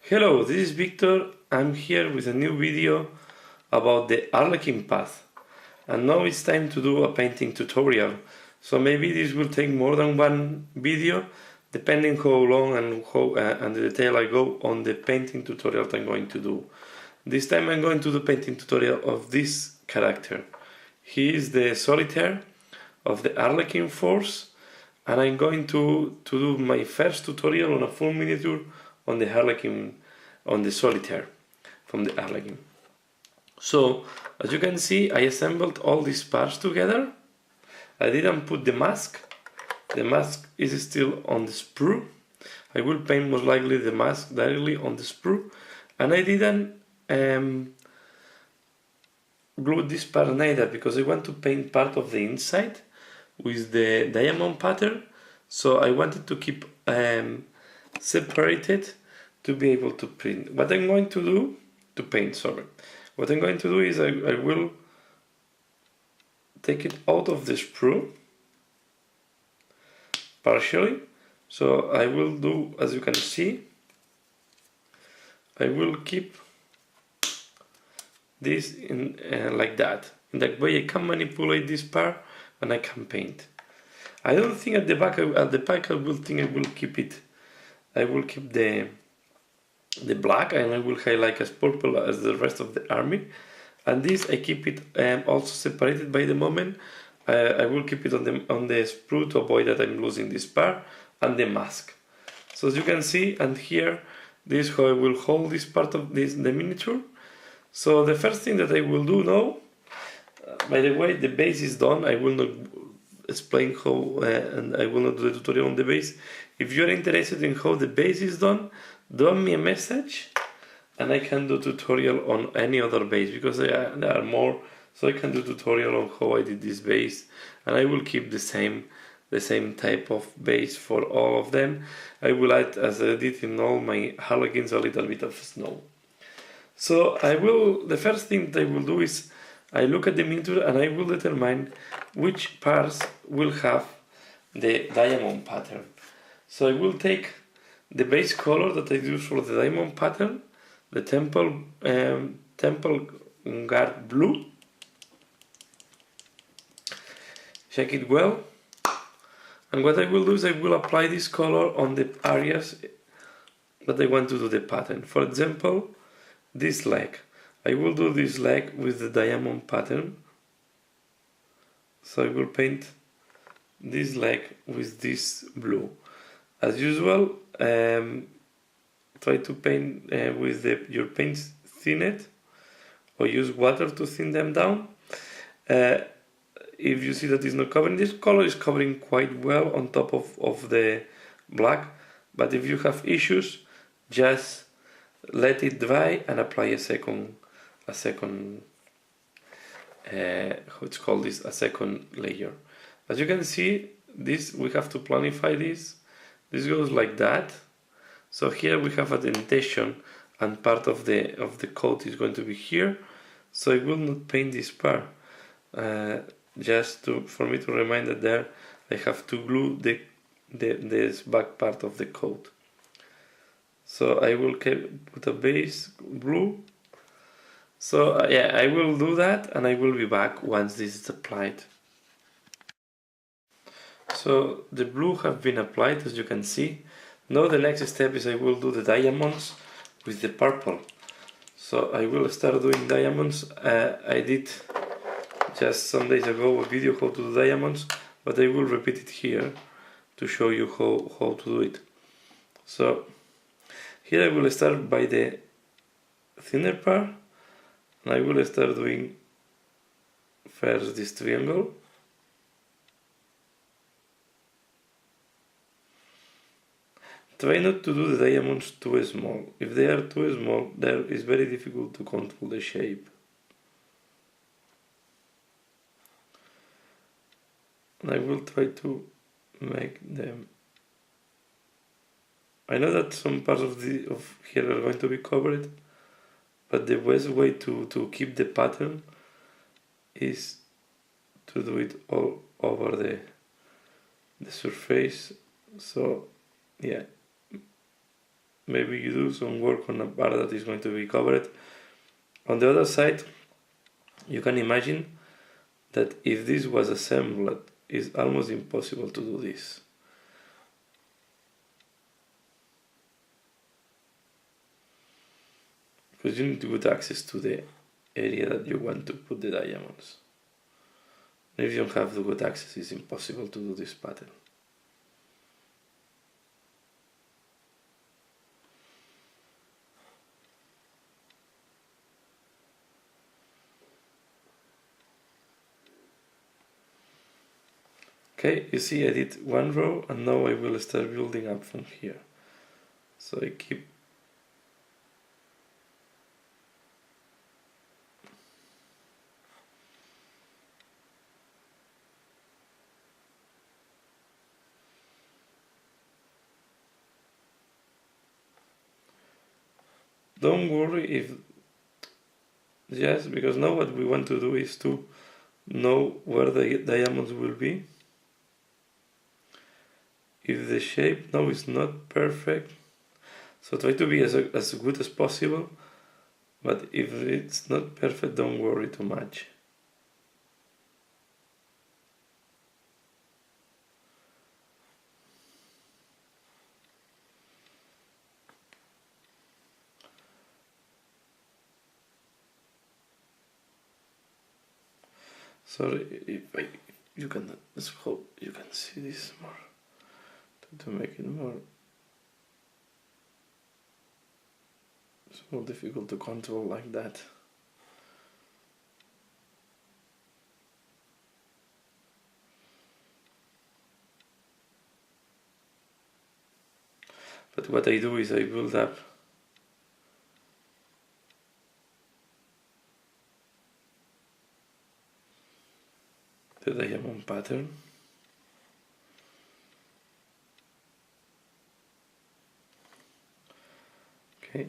Hello, this is Victor. I'm here with a new video about the Harlequin Path. And now it's time to do a painting tutorial. So maybe this will take more than one video, depending how long and the detail I go on the painting tutorial that I'm going to do. This time I'm going to do painting tutorial of this character. He is the Solitaire of the Harlequin Force, and I'm going to do my first tutorial on a full miniature on the Harlequin, on the Solitaire from the Harlequin. So, as you can see, I assembled all these parts together. I didn't put the mask. The mask is still on the sprue. I will paint most likely the mask directly on the sprue. And I didn't glue this part neither, because I want to paint part of the inside with the diamond pattern. So I wanted to keep separated to be able to print. What I'm going to do, to paint, sorry. What I'm going to do is I will take it out of the sprue partially. So I will do, as you can see, I will keep this in like that. In that way I can manipulate this part and I can paint. I don't think at the back I will keep it. I will keep the black, and I will highlight as purple as the rest of the army. And this I keep it also separated by the moment. I will keep it on the sprue to avoid that I'm losing this part and the mask. So as you can see, and here, this is how I will hold this part of the miniature. So the first thing that I will do now, by the way, the base is done. I will not explain how, and I will not do the tutorial on the base. If you're interested in how the base is done, drop me a message and I can do tutorial on any other base, because there are more, so I can do tutorial on how I did this base, and I will keep the same type of base for all of them. I will add, as I did in all my Harlequins, a little bit of snow. So the first thing that I will do is I look at the miniature and I will determine which parts will have the diamond pattern. So I will take the base color that I use for the diamond pattern, the temple guard blue. Check it well. And what I will do is I will apply this color on the areas that I want to do the pattern. For example, this leg. I will do this leg with the diamond pattern. So I will paint this leg with this blue. As usual, try to paint with your paints thinned, or use water to thin them down. If you see that it's not covering, this color is covering quite well on top of the black, but if you have issues, just let it dry and apply a second a second layer. As you can see, this we have to planify this. This goes like that. So here we have a dentation, and part of the coat is going to be here. So I will not paint this part. Just for me to remind that there I have to glue this back part of the coat. So I will put a base blue. So yeah, I will do that and I will be back once this is applied. So the blue have been applied, as you can see. Now the next step is I will do the diamonds with the purple. So I will start doing diamonds. I did just some days ago a video how to do diamonds, but I will repeat it here to show you how to do it. So here I will start by the thinner part, and I will start doing first this triangle. Try not to do the diamonds too small. If they are too small, there is very difficult to control the shape. And I will try to make them. I know that some parts of here are going to be covered, but the best way to keep the pattern is to do it all over the surface. So yeah, maybe you do some work on a part that is going to be covered. On the other side, you can imagine that if this was assembled, it's almost impossible to do this. Because you need to get access to the area that you want to put the diamonds. And if you don't have the good access, it's impossible to do this pattern. Okay, you see I did one row and now I will start building up from here. So I keep don't worry if yes, because now what we want to do is to know where the diamonds will be. If the shape now is not perfect, so try to be as good as possible, but if it's not perfect, don't worry too much. Sorry if you can, let's hope you can see this more, to make it more. It's more difficult to control like that. But what I do is I build up the diamond pattern. Okay.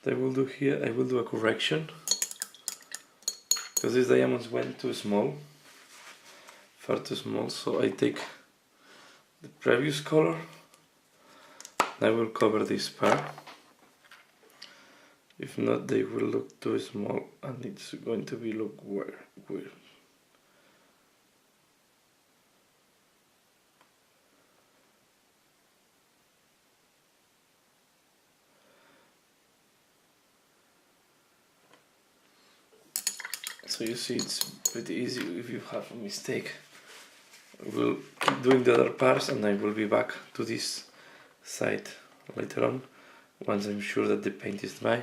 What I will do here, I will do a correction, because these diamonds went too small, far too small, so I take the previous color, and I will cover this part. If not, they will look too small and it's going to be look weird. So you see, it's pretty easy. If you have a mistake, we'll keep doing the other parts and I will be back to this side later on, once I'm sure that the paint is dry.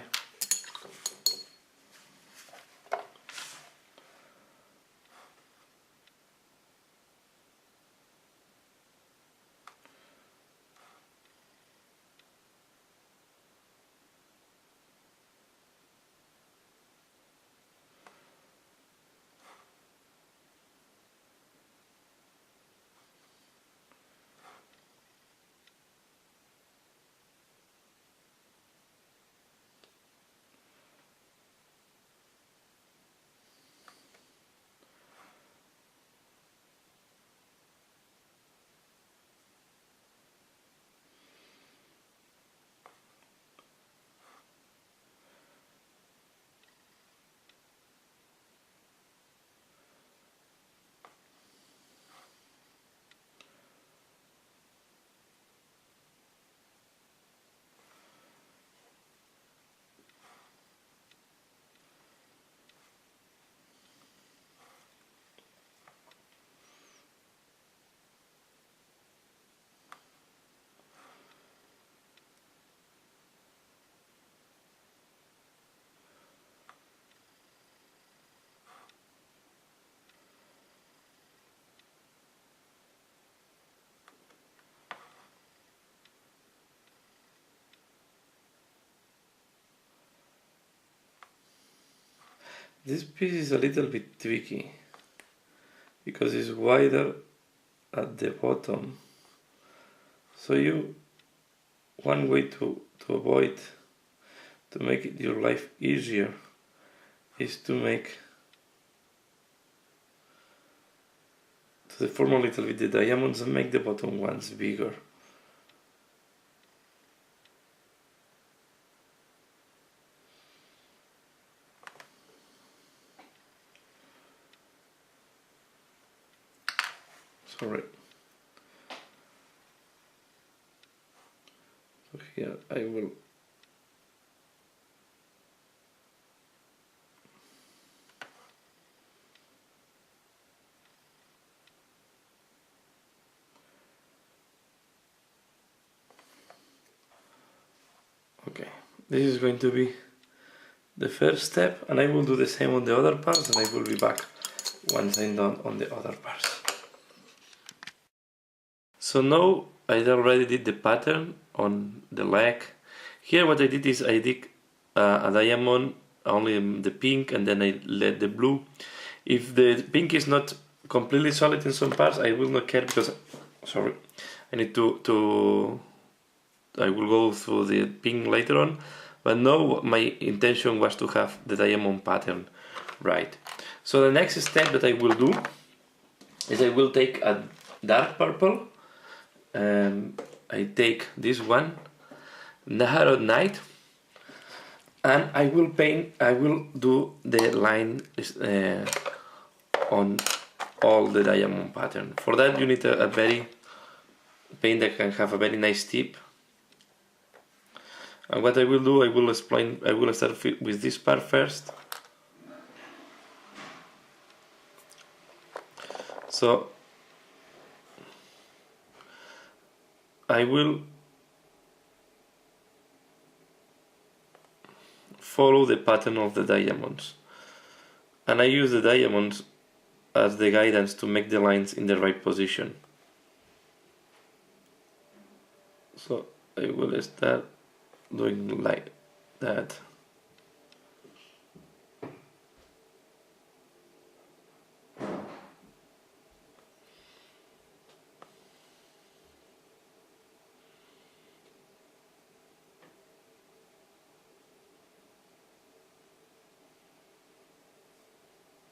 This piece is a little bit tricky because it's wider at the bottom. So one way to avoid, to make your life easier, is to deform a little bit the diamonds and make the bottom ones bigger. Sorry. So here I will okay, this is going to be the first step, and I will do the same on the other parts, and I will be back once I'm done on the other parts. So now I already did the pattern on the leg. Here what I did is I did a diamond, only the pink, and then I let the blue. If the pink is not completely solid in some parts, I will not care because, sorry, I need I will go through the pink later on, but now my intention was to have the diamond pattern right. So the next step that I will do is I will take a dark purple, I take this one, Narrow Night, and I will do the line on all the diamond pattern. For that you need a very paint that can have a very nice tip. And what I will do, I will start with this part first. So I will follow the pattern of the diamonds, and I use the diamonds as the guidance to make the lines in the right position. So I will start doing like that.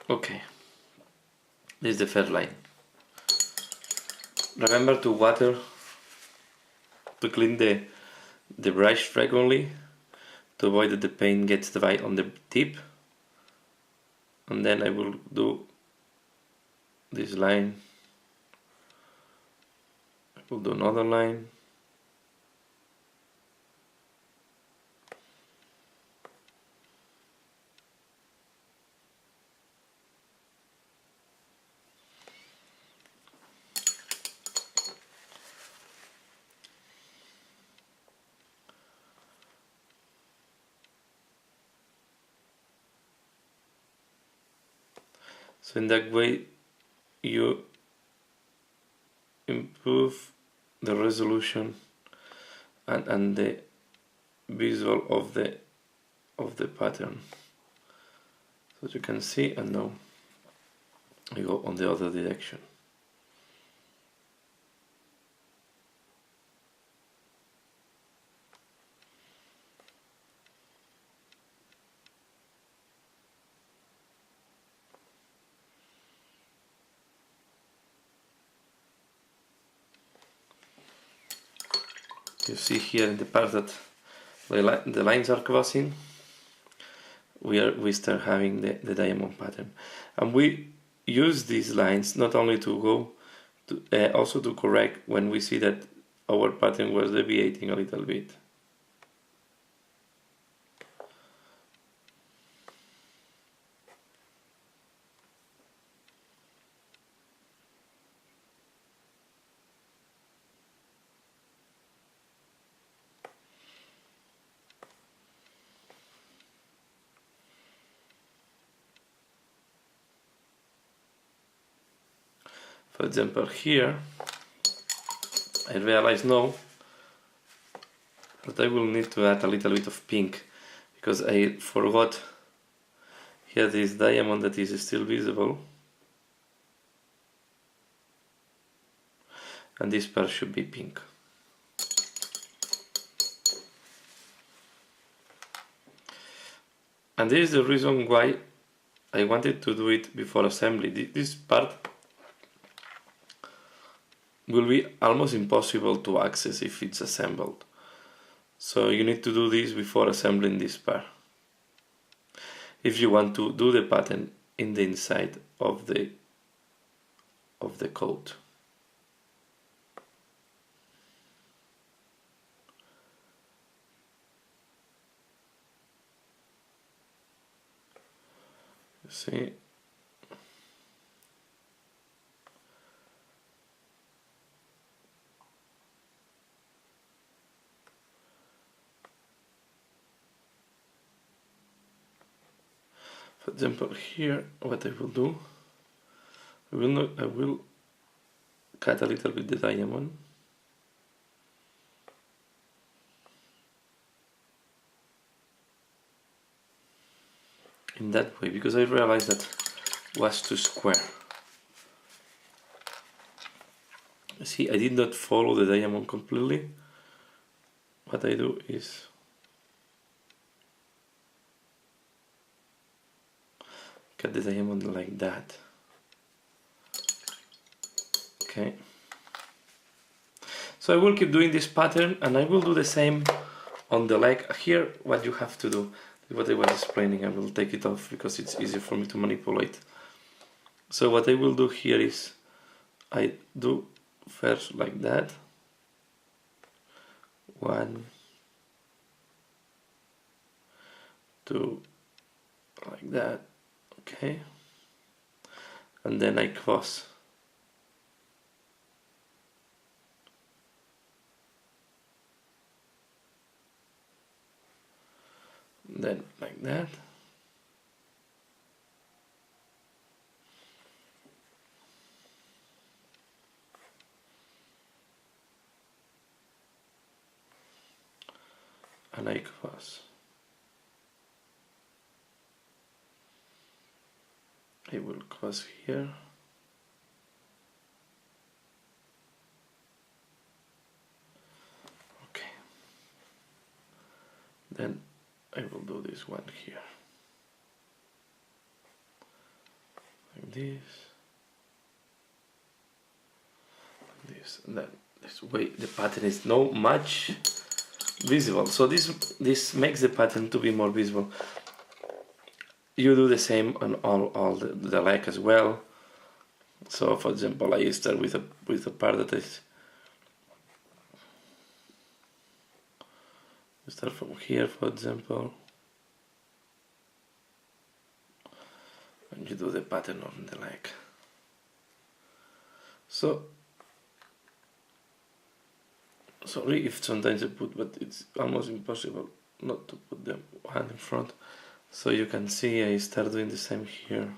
Okay, this is the first line. Remember to water, to clean the brush frequently, to avoid that the paint gets dry on the tip. And then I will do this line, I will do another line, so in that way you improve the resolution and the visual of the pattern. So you can see, and now I go on the other direction. You see here in the part that the lines are crossing, we start having the diamond pattern, and we use these lines not only to go to also to correct when we see that our pattern was deviating a little bit. For example, here I realize now that I will need to add a little bit of pink because I forgot Here this diamond that is still visible, and this part should be pink. And this is the reason why I wanted to do it before assembly. This part will be almost impossible to access if it's assembled. So you need to do this before assembling this part, if you want to do the pattern in the inside of the coat. You see? For example, here, what I will do, I will cut a little bit the diamond. In that way, because I realized that was too square. See, I did not follow the diamond completely. What I do is cut the diamond like that. Okay. So I will keep doing this pattern, and I will do the same on the leg. Here, what you have to do, what I was explaining, I will take it off because it's easier for me to manipulate. So what I will do here is, I do first like that. 1, 2, like that. Okay. And then I cross. Then like that. And I cross. I will cross here. Okay. Then I will do this one here. Like this. Like this. And then this way the pattern is not much visible. So this makes the pattern to be more visible. You do the same on all the leg as well. So for example, I start with a part that is, start from here, for example, and you do the pattern on the leg. So sorry if sometimes I put, but it's almost impossible not to put the hand in front. So you can see I start doing the same here.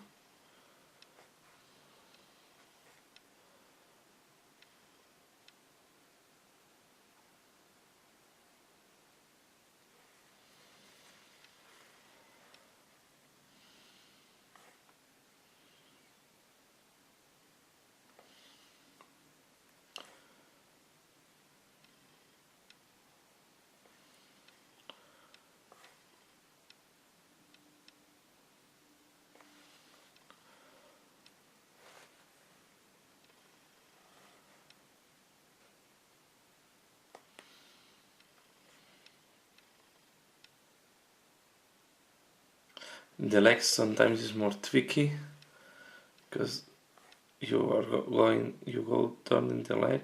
The legs sometimes is more tricky because you go turning the leg.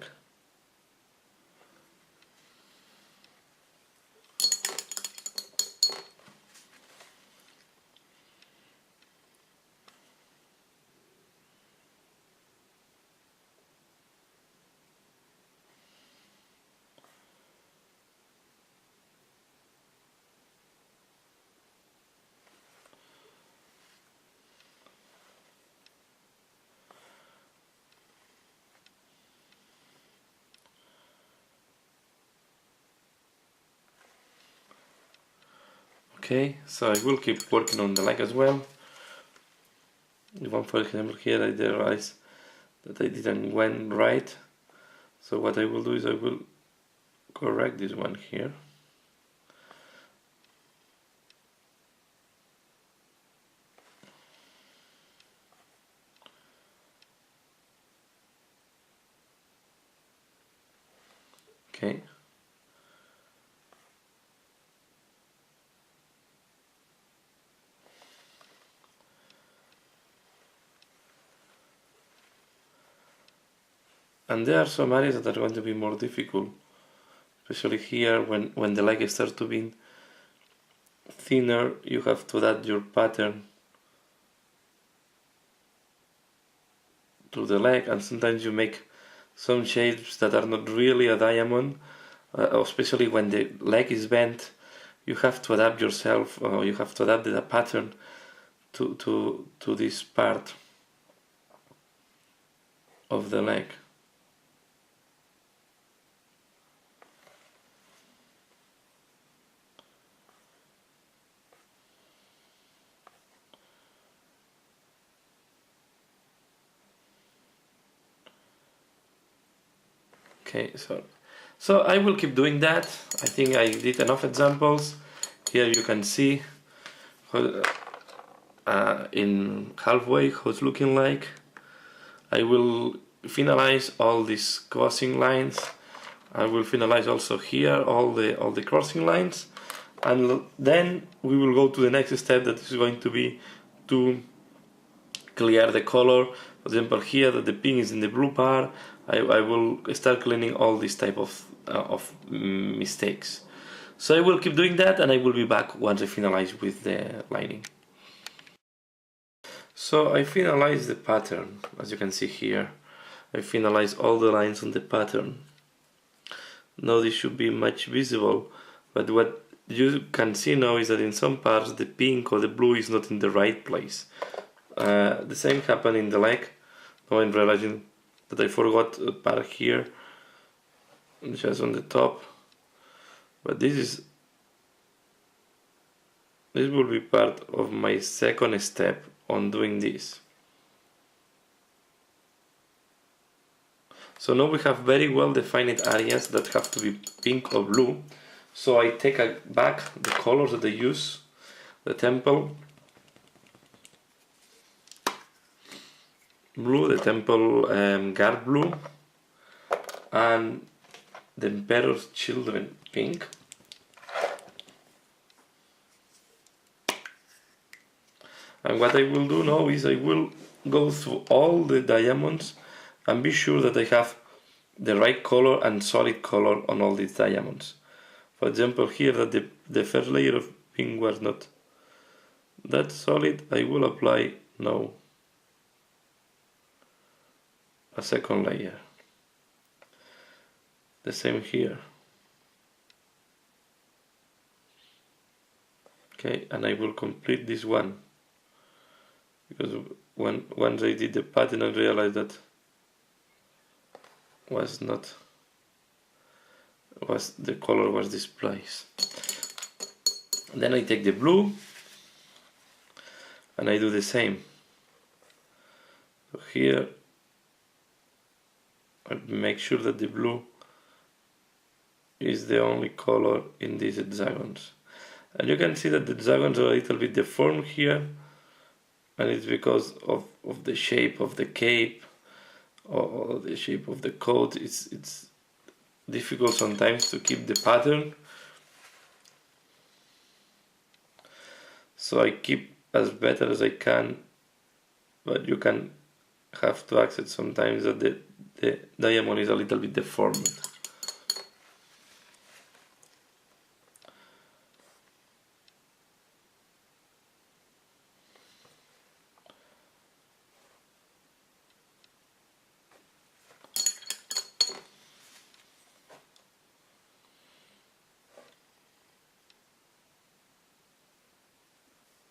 Okay, so I will keep working on the leg as well. One, for example, here I realized that I didn't went right. So what I will do is I will correct this one here. Okay. And there are some areas that are going to be more difficult, especially here when the leg starts to be thinner. You have to adapt your pattern to the leg, and sometimes you make some shapes that are not really a diamond, especially when the leg is bent. You have to adapt yourself, or you have to adapt the pattern to this part of the leg. Okay, so I will keep doing that. I think I did enough examples. Here you can see how, in halfway how it's looking like. I will finalize all these crossing lines. I will finalize also here all the crossing lines, and then we will go to the next step, that is going to be to clear the color. For example, here that the pink is in the blue part, I will start cleaning all these type of mistakes. So I will keep doing that, and I will be back once I finalize with the lining. So I finalized the pattern, as you can see here. I finalized all the lines on the pattern. Now this should be much visible, but what you can see now is that in some parts the pink or the blue is not in the right place. The same happened in the leg. Now I'm realizing that I forgot a part here, just on the top. But this will be part of my second step on doing this. So now we have very well defined areas that have to be pink or blue. So I take back the colors that I use, the temple blue, the temple guard blue, and the Emperor's Children pink. And what I will do now is I will go through all the diamonds and be sure that I have the right color and solid color on all these diamonds. For example, here that the first layer of pink was not that solid, I will apply now a second layer. The same here. Okay, and I will complete this one, because once I did the pattern I realized that the color was displaced. Then I take the blue and I do the same. So here I make sure that the blue is the only color in these hexagons. And you can see that the hexagons are a little bit deformed here, and it's because of the shape of the cape or the shape of the coat. It's difficult sometimes to keep the pattern, so I keep as better as I can, but you can have to accept sometimes that the diamond is a little bit deformed.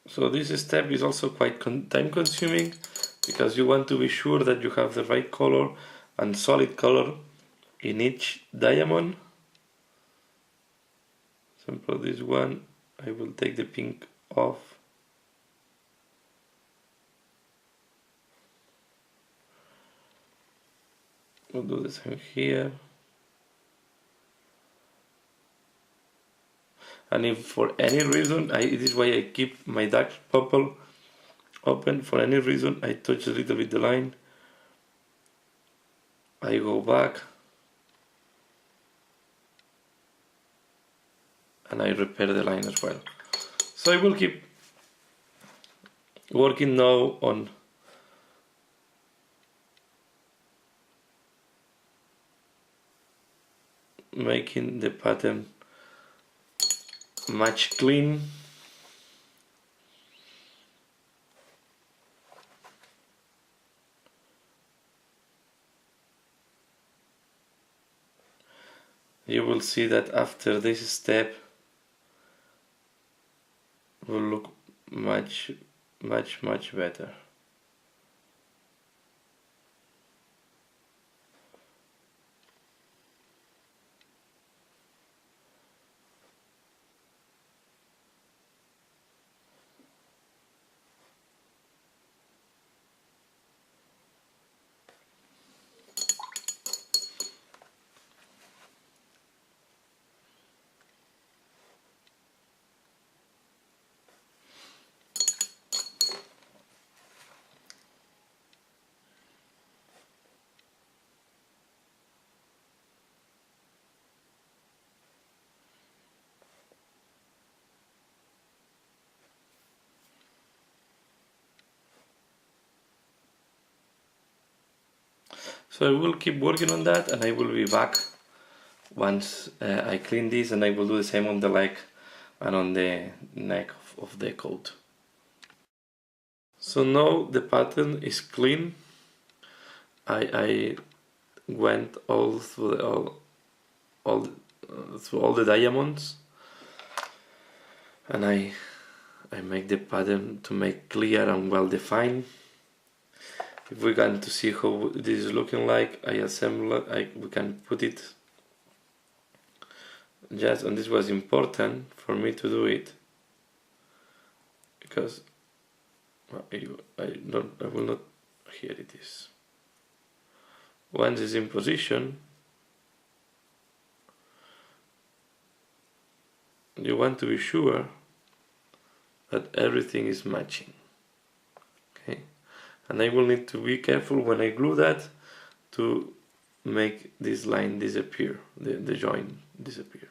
So this step is also quite time consuming, because you want to be sure that you have the right color and solid color in each diamond. For example, this one, I will take the pink off. We'll do the same here. And if for any reason, it is why I keep my dark purple open, for any reason I touch a little bit the line, I go back and I repair the line as well. So I will keep working now on making the pattern much clean. You will see that after this step will look much better. So I will keep working on that, and I will be back once I clean this, and I will do the same on the leg and on the neck of the coat. So now the pattern is clean. I went all through through all the diamonds, and I make the pattern to make clear and well defined. If we want to see how this is looking like, I assemble it, we can put it just, and this was important for me to do it, because I will not, here it is. Once it's in position, you want to be sure that everything is matching. Okay, and I will need to be careful when I glue that to make this line disappear, the joint disappear.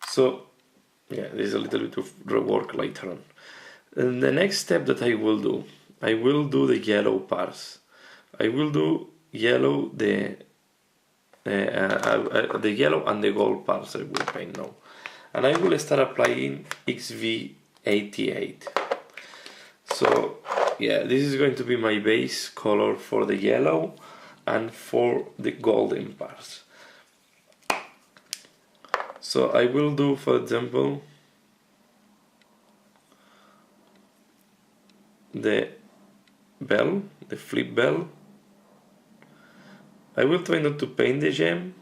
So yeah, there's a little bit of rework later on. And the next step that I will do the yellow parts. I will do yellow, the yellow and the gold parts I will paint now. And I will start applying XV88. So yeah, this is going to be my base color for the yellow and for the golden parts. So I will do, for example, the bell, the flip bell. I will try not to paint the gem.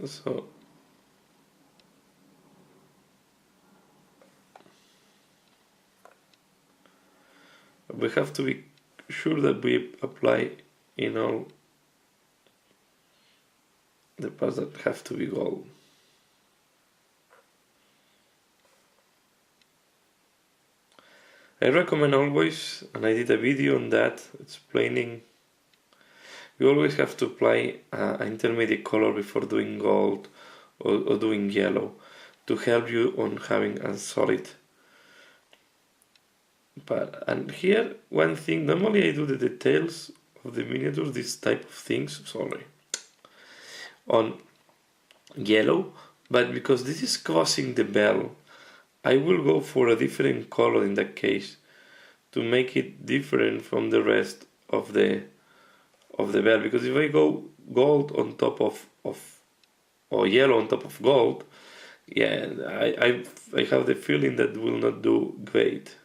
So we have to be sure that we apply in all the parts that have to be gold. I recommend always, and I did a video on that explaining, you always have to apply an intermediate color before doing gold or doing yellow to help you on having a solid. And here one thing, normally I do the details of the miniatures, this type of things, sorry, on yellow, but because this is causing the bell, I will go for a different color in that case to make it different from the rest of the bell, because if I go gold on top of or yellow on top of gold, yeah, I have the feeling that will not do great.